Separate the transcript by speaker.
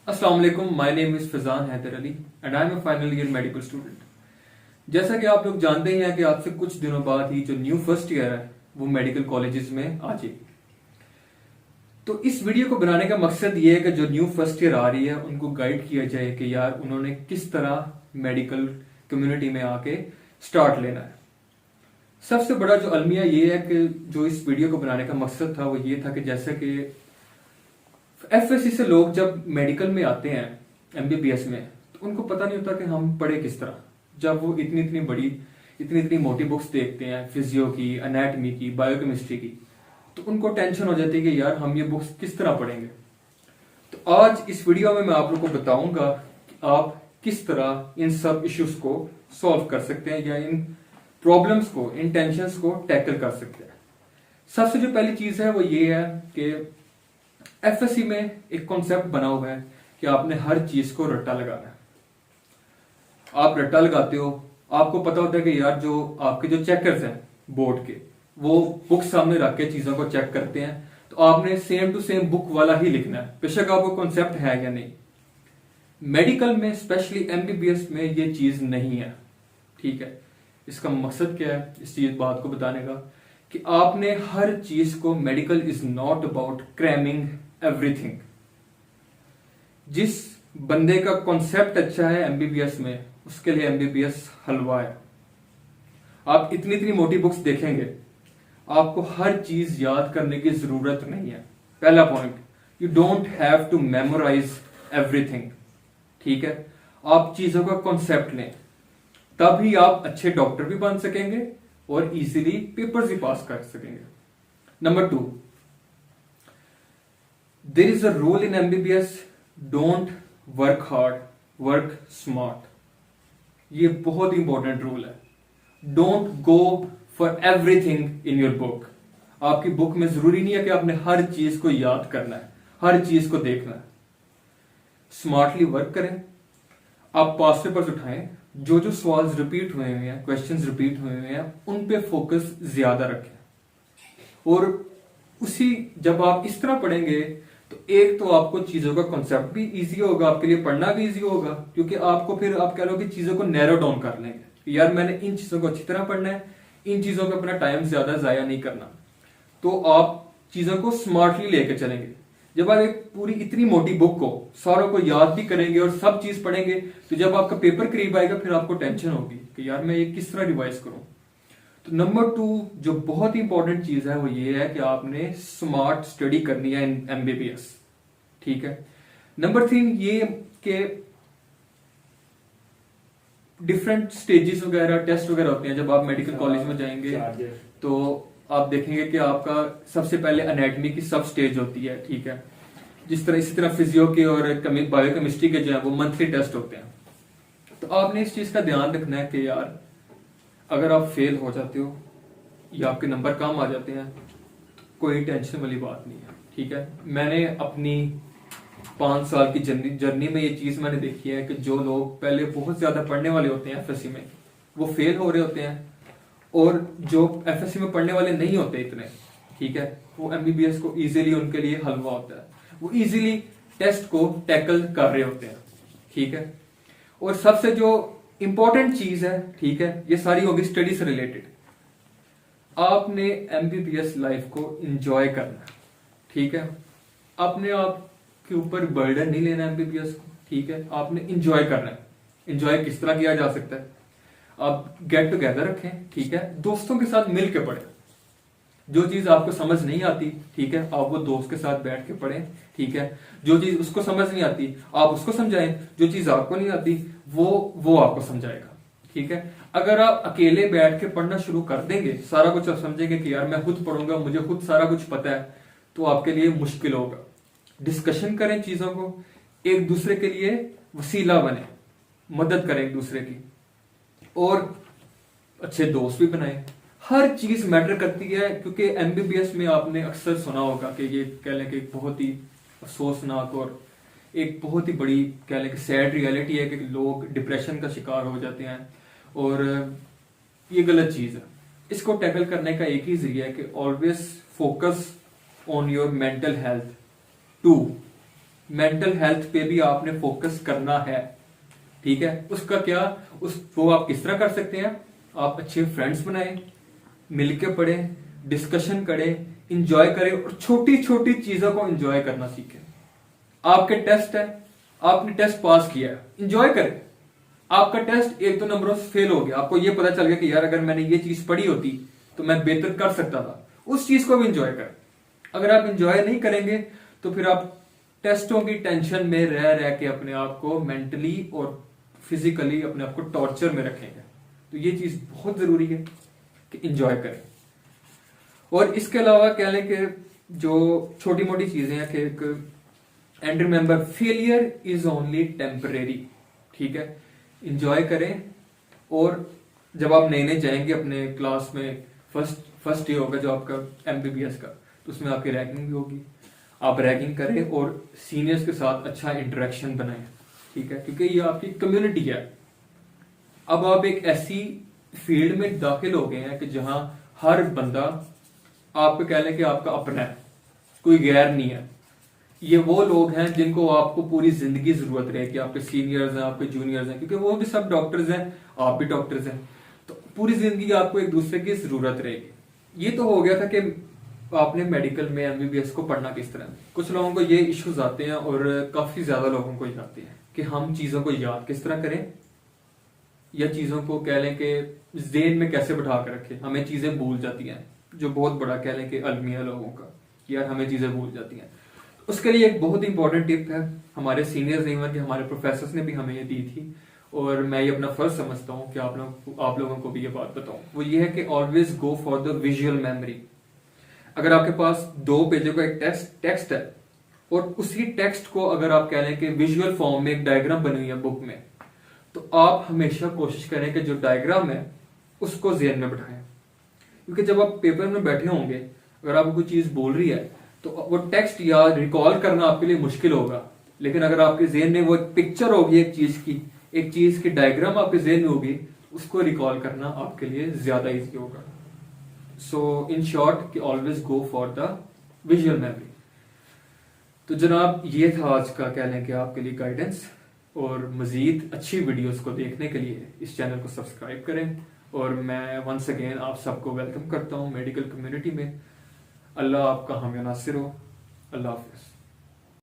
Speaker 1: अस्सलाम वालेकुम, my name is Faizan Haider Ali and I am a final year medical student. जैसा कि आप लोग जानते ही हैं कि आज से कुछ दिनों बाद ही जो न्यू फर्स्ट ईयर है वो मेडिकल कॉलेजेस में आ जाएगी। तो इस वीडियो को बनाने का मकसद ये है कि जो न्यू फर्स्ट ईयर आ रही है उनको गाइड किया जाए कि यार उन्होंने किस तरह मेडिकल कम्युनिटी में आके स्टार्ट लेना है। सबसे बड़ा जो अलमिया ये है कि जो इस वीडियो को बनाने का मकसद था वो ये था कि जैसे कि एफएससी से लोग जब मेडिकल में आते हैं एमबीबीएस में, तो उनको पता नहीं होता कि हम पढ़े किस तरह। जब वो इतनी इतनी बड़ी इतनी इतनी मोटी बुक्स देखते हैं फिजियो की, एनाटमी की, बायोकेमिस्ट्री की, तो उनको टेंशन हो जाती है कि यार हम ये बुक्स किस तरह पढ़ेंगे। तो आज इस वीडियो में मैं आप लोगों को बताऊंगा कि आप किस तरह इन सब इश्यूज को सॉल्व कर सकते हैं या इन प्रॉब्लम्स को, इन टेंशंस को टैकल कर सकते हैं। सबसे जो पहली चीज है वो ये है कि एफएससी में एक कॉन्सेप्ट बना हुआ है कि आपने हर चीज को रट्टा लगाना है। आप रट्टा लगाते हो, आपको पता होता है कि यार जो आपके जो चेकर्स हैं बोर्ड के, वो बुक सामने रख के चीजों को चेक करते हैं, तो आपने सेम टू सेम बुक वाला ही लिखना है, बेशक आपको कॉन्सेप्ट है या नहीं। मेडिकल में स्पेशली एमबीबीएस में ये चीज नहीं है, ठीक है। इसका मकसद क्या है इस चीज बात को बताने का कि आपने हर चीज को, medical is not about cramming everything. जिस बंदे का कॉन्सेप्ट अच्छा है एमबीबीएस में, उसके लिए एमबीबीएस हलवा है। आप इतनी इतनी मोटी बुक्स देखेंगे, आपको हर चीज याद करने की जरूरत नहीं है। पहला point, you don't have to memorise everything, ठीक है। आप चीजों का कॉन्सेप्ट लें, तभी आप अच्छे डॉक्टर भी बन सकेंगे और इजीली पेपर्स भी पास कर सकेंगे। Number 2, there is a rule in MBBS, don't work hard, work smart. ये बहुत इंपॉर्टेंट रूल है। Don't go for everything in your book. आपकी बुक में जरूरी नहीं है कि आपने हर चीज को याद करना है, हर चीज को देखना है। स्मार्टली वर्क करें। आप पास्ट पेपर्स उठाएं, जो जो सवाल रिपीट हुए हैं, क्वेश्चंस रिपीट हुए हैं, उन पे फोकस ज्यादा रखें। और उसी जब आप इस तरह पढ़ेंगे तो एक तो आपको चीजों का कॉन्सेप्ट भी इजी होगा, आपके लिए पढ़ना भी इजी होगा, क्योंकि आपको फिर आप कह लो कि चीजों को नैरो डाउन कर लेंगे। यार मैंने इन चीजों को अच्छी तरह पढ़ना है, इन चीजों पे अपना टाइम ज्यादा जाया नहीं करना। तो आप चीजों को स्मार्टली लेके चलेंगे। जब आप एक पूरी इतनी मोटी बुक को सारों को याद भी करेंगे और सब चीज पढ़ेंगे, तो जब आपका पेपर करीब आएगा फिर आपको टेंशन होगी कि यार मैं ये किस तरह रिवाइज करूं। तो नंबर 2 जो बहुत ही इंपॉर्टेंट चीज है वो ये है कि आपने स्मार्ट स्टडी करनी है इन एमबीबीएस, ठीक है। नंबर 3 ये कि डिफरेंट स्टेजेस वगैरह, टेस्ट वगैरह होते हैं। जब आप मेडिकल कॉलेज में जाएंगे तो आप देखेंगे कि आपका सबसे पहले एनाटॉमी की सब स्टेज होती है, ठीक है। इसी तरह फिजियो के और बायोकेमिस्ट्री के जो है वो मंथली टेस्ट होते हैं। तो आपने इस चीज का ध्यान रखना है कि यार अगर आप फेल हो जाते हो या आपके नंबर कम आ जाते हैं तो कोई टेंशन वाली बात नहीं है, ठीक है। मैंने अपनी 5 साल की जर्नी में ये चीज मैंने देखी है कि जो लोग पहले बहुत ज्यादा पढ़ने वाले होते हैं एफएससी में, वो फेल हो रहे होते हैं, और जो एफएससी में पढ़ने वाले नहीं होते इतने, ठीक है, वो एमबीबीएस को इजीली, उनके लिए हलवा होता है। वो इजीली टेस्ट को टैकल कर रहे होते हैं, ठीक है। और सबसे जो इंपॉर्टेंट चीज है, ठीक है, ये सारी होगी स्टडी से रिलेटेड। आपने एमबीबीएस लाइफ को एंजॉय करना है, ठीक है। अपने आप के ऊपर बर्डन नहीं लेना एमबीबीएस को, ठीक है। आपने एंजॉय करना है। एंजॉय किस तरह किया जा सकता है? आप गेट टुगेदर रखें, ठीक है, दोस्तों के साथ मिल के पढ़ें। जो चीज आपको समझ नहीं आती, ठीक है, आप वो दोस्त के साथ बैठ के पढ़ें, ठीक है। जो चीज उसको समझ नहीं आती आप उसको समझाएं, जो चीज आपको नहीं आती वो आपको समझाएगा, ठीक है। अगर आप अकेले बैठ के पढ़ना शुरू कर देंगे, सारा कुछ आप समझेंगे कि यार मैं खुद पढ़ूंगा, मुझे खुद सारा कुछ पता है, तो आपके लिए मुश्किल होगा। डिस्कशन करें चीजों को, एक दूसरे के लिए वसीला बने, मदद करें एक दूसरे की, और अच्छे दोस्त भी बनाए। हर चीज मैटर करती है, क्योंकि एमबीबीएस में आपने अक्सर सुना होगा कि ये कह लें कि एक बहुत ही अफसोसनाक और एक बहुत ही बड़ी कह लें कि सैड रियलिटी है कि लोग डिप्रेशन का शिकार हो जाते हैं, और ये गलत चीज है। इसको टैकल करने का एक ही जरिया है कि always focus on your mental health to mental health पे भी आपने फोकस करना है। ठीक है, उसका क्या, वो आप किस तरह कर सकते हैं? आप अच्छे फ्रेंड्स बनाएं, मिलके पढ़ें, डिस्कशन करें, इंजॉय करें और छोटी छोटी चीजों को इंजॉय करना सीखें। आपके टेस्ट है, आपने टेस्ट पास किया है, इंजॉय करें। आपका टेस्ट एक दो नंबरों से फेल हो गया, आपको ये पता चल गया कि यार अगर मैंने ये चीज पढ़ी होती तो मैं बेहतर कर सकता था, उस चीज को भी इंजॉय करें। अगर आप इंजॉय नहीं करेंगे तो फिर आप टेस्टों की टेंशन में रह रह के अपने आप को मेंटली और फिजिकली अपने आप को टॉर्चर में रखेंगे। तो ये चीज बहुत जरूरी है कि इंजॉय करें। और इसके अलावा कह लें कि जो छोटी मोटी चीजें हैं कि and remember failure is only temporary. ठीक है, इंजॉय करें। और जब आप नए नए जाएंगे अपने क्लास में, फर्स्ट ईयर होगा जो आपका एमबीबीएस का, तो उसमें आपकी रैगिंग भी होगी। आप रैगिंग करें और सीनियर्स के साथ अच्छा इंटरेक्शन बनाएं। ठीक है, क्योंकि ये आपकी कम्युनिटी है। अब आप एक ऐसी फील्ड में दाखिल हो गए हैं कि जहां हर बंदा आपको कह लें कि आपका अपना है, कोई गैर नहीं है। ये वो लोग हैं जिनको आपको पूरी जिंदगी जरूरत रहेगी। आपके सीनियर्स हैं, आपके जूनियर्स हैं, क्योंकि वो भी सब डॉक्टर्स हैं, आप भी डॉक्टर्स हैं। तो पूरी जिंदगी आपको एक दूसरे की जरूरत रहेगी। ये तो हो गया था कि आपने मेडिकल में एमबीबीएस को पढ़ना किस तरह। कुछ लोगों को ये इश्यूज आते हैं और काफी ज्यादा लोगों को ये आते हैं कि हम चीजों को याद किस तरह करें, या चीजों को कह लें कि जेन में कैसे बैठा कर रखें। हमें चीजें भूल जाती हैं, जो बहुत बड़ा कह लें कि अलमिया लोगों का, यार हमें चीजें भूल जाती हैं। उसके लिए एक बहुत इंपॉर्टेंट टिप है, हमारे सीनियर्स ने, इवन कि हमारे प्रोफेसर्स ने भी हमें ये दी थी, और मैं ये अपना फर्ज समझता हूँ कि आप लोगों को भी ये बात बताऊं। वो ये है कि always go for the visual memory. अगर आपके पास 2 पेजों का एक टेक्स्ट है और उसी टेक्स्ट को अगर आप कह लें कि विजुअल फॉर्म में एक डायग्राम बनी हुई है बुक में, तो आप हमेशा कोशिश करें कि जो डायग्राम है उसको ज़हन में बिठाएं। क्योंकि जब आप पेपर में बैठे होंगे, अगर आपको कोई चीज बोल रही है तो वो टेक्स्ट या रिकॉल करना आपके लिए मुश्किल होगा। लेकिन अगर आपके ज़हन में वो एक पिक्चर होगी, एक चीज की डायग्राम आपके ज़हन में होगी, उसको रिकॉल करना आपके लिए ज्यादा इजी होगा। सो इन शॉर्ट कि always go for the visual memory. तो जनाब ये था आज का कह लें कि आपके लिए गाइडेंस। और मजीद अच्छी वीडियोस को देखने के लिए इस चैनल को सब्सक्राइब करें। और मैं वंस अगेन आप सबको वेलकम करता हूँ मेडिकल कम्युनिटी में। अल्लाह आपका हामी नासिर हो। अल्लाह हाफिज़।